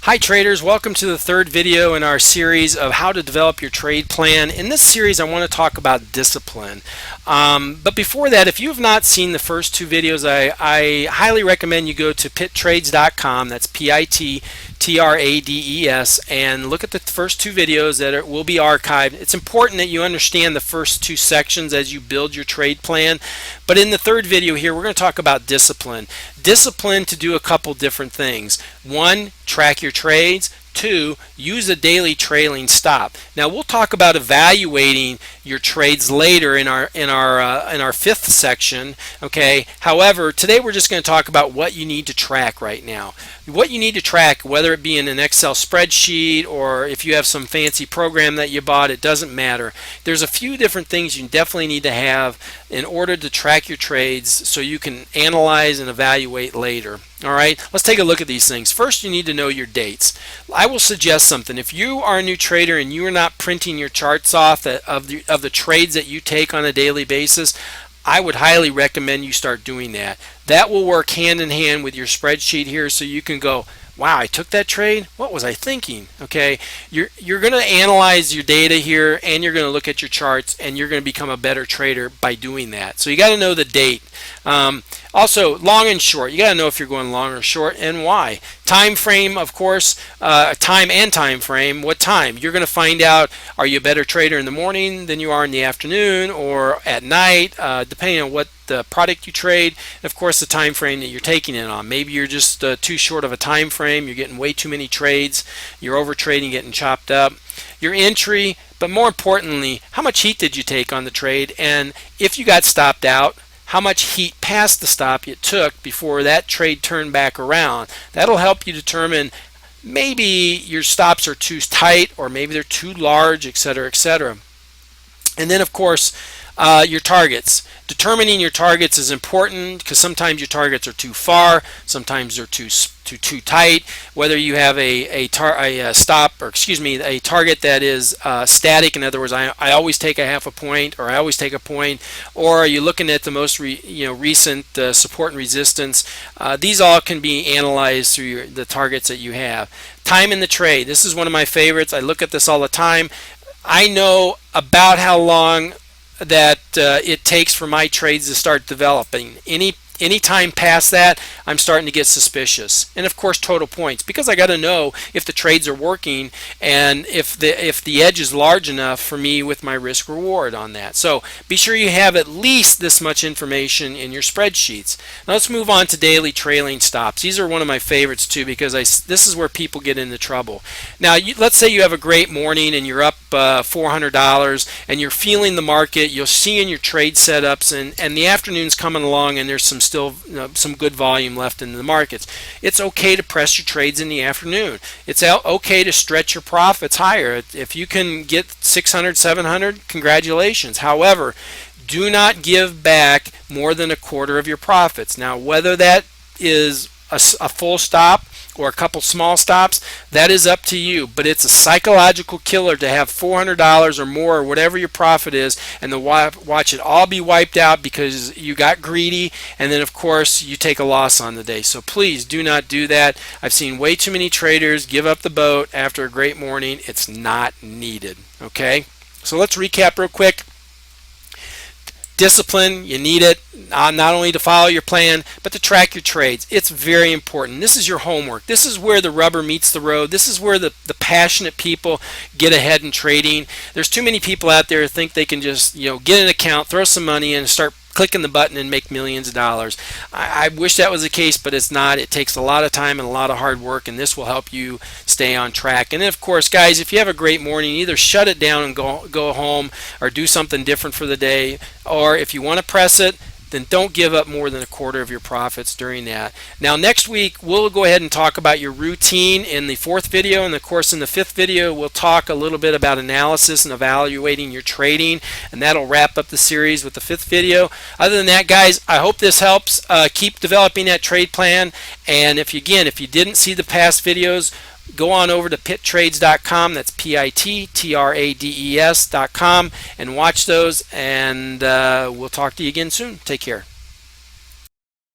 Hi traders, welcome to the third video in our series of how to develop your trade plan. In this series I want to talk about discipline. But before that, if you have not seen the first two videos, I highly recommend you go to pittrades.com, that's PITTRADES, and look at the first two videos that will be archived. It's important that you understand the first two sections as you build your trade plan. But in the third video here, we're going to talk about discipline. Discipline to do a couple different things. One, track your trades. Two, use a daily trailing stop. Now we'll talk about evaluating your trades later in our fifth section. Okay. However, today we're just going to talk about what you need to track right now. What you need to track, whether it be in an Excel spreadsheet or if you have some fancy program that you bought, it doesn't matter. There's a few different things you definitely need to have in order to track your trades so you can analyze and evaluate later. All right, let's take a look at these things. First, you need to know your dates. I will suggest something. If you are a new trader and you are not printing your charts off of the trades that you take on a daily basis, I would highly recommend you start doing that. That will work hand in hand with your spreadsheet here, so you can go, wow, I took that trade. What was I thinking? Okay, you're going to analyze your data here, and you're going to look at your charts, and you're going to become a better trader by doing that. So you got to know the date. Also, long and short. You got to know if you're going long or short and why. Time frame, of course, time and time frame. What time? You're going to find out, are you a better trader in the morning than you are in the afternoon or at night, depending on what the product you trade, and of course the time frame that you're taking it on. Maybe you're just too short of a time frame, you're getting way too many trades, you're over trading, getting chopped up. Your entry, but more importantly, how much heat did you take on the trade, and if you got stopped out, how much heat past the stop it took before that trade turned back around. That'll help you determine maybe your stops are too tight or maybe they're too large, etc., etc. And then of course your targets. Determining your targets is important because sometimes your targets are too far, sometimes they're too tight. Whether you have a target that is static, in other words, I always take a half a point, or I always take a point, or are you looking at the most recent support and resistance? These all can be analyzed through the targets that you have. Time in the trade. This is one of my favorites. I look at this all the time. I know about how long that it takes for my trades to start developing. Any time past that, I'm starting to get suspicious. And of course, total points, because I got to know if the trades are working and if the edge is large enough for me with my risk reward on that. So be sure you have at least this much information in your spreadsheets. Now let's move on to daily trailing stops. These are one of my favorites too, because this is where people get into trouble. Now let's say you have a great morning and you're up $400 and you're feeling the market. You'll see in your trade setups, and the afternoon's coming along and there's still some good volume left in the markets. It's okay to press your trades in the afternoon. It's okay to stretch your profits higher. If you can get 600, 700, congratulations. However, do not give back more than a quarter of your profits. Now, whether that is a full stop or a couple small stops, that is up to you, but it's a psychological killer to have $400 or more, or whatever your profit is, and to watch it all be wiped out because you got greedy, and then of course you take a loss on the day. So please do not do that. I've seen way too many traders give up the boat after a great morning. It's not needed. Okay, so let's recap real quick. Discipline, you need it, not only to follow your plan, but to track your trades. It's very important. This is your homework. This is where the rubber meets the road. This is where the passionate people get ahead in trading. There's too many people out there who think they can just get an account, throw some money in, and start clicking the button and make millions of dollars. I wish that was the case, but it's not. It takes a lot of time and a lot of hard work, and this will help you stay on track. And then of course, guys, if you have a great morning, either shut it down and go home or do something different for the day, or if you want to press it, then don't give up more than a quarter of your profits during that. Now next week we'll go ahead and talk about your routine in the fourth video, and of course in the fifth video we'll talk a little bit about analysis and evaluating your trading, and that'll wrap up the series with the fifth video. Other than that, guys, I hope this helps. Keep developing that trade plan, and if you didn't see the past videos, go on over to pittrades.com, that's PITTRADES.com, and watch those, and we'll talk to you again soon. Take care.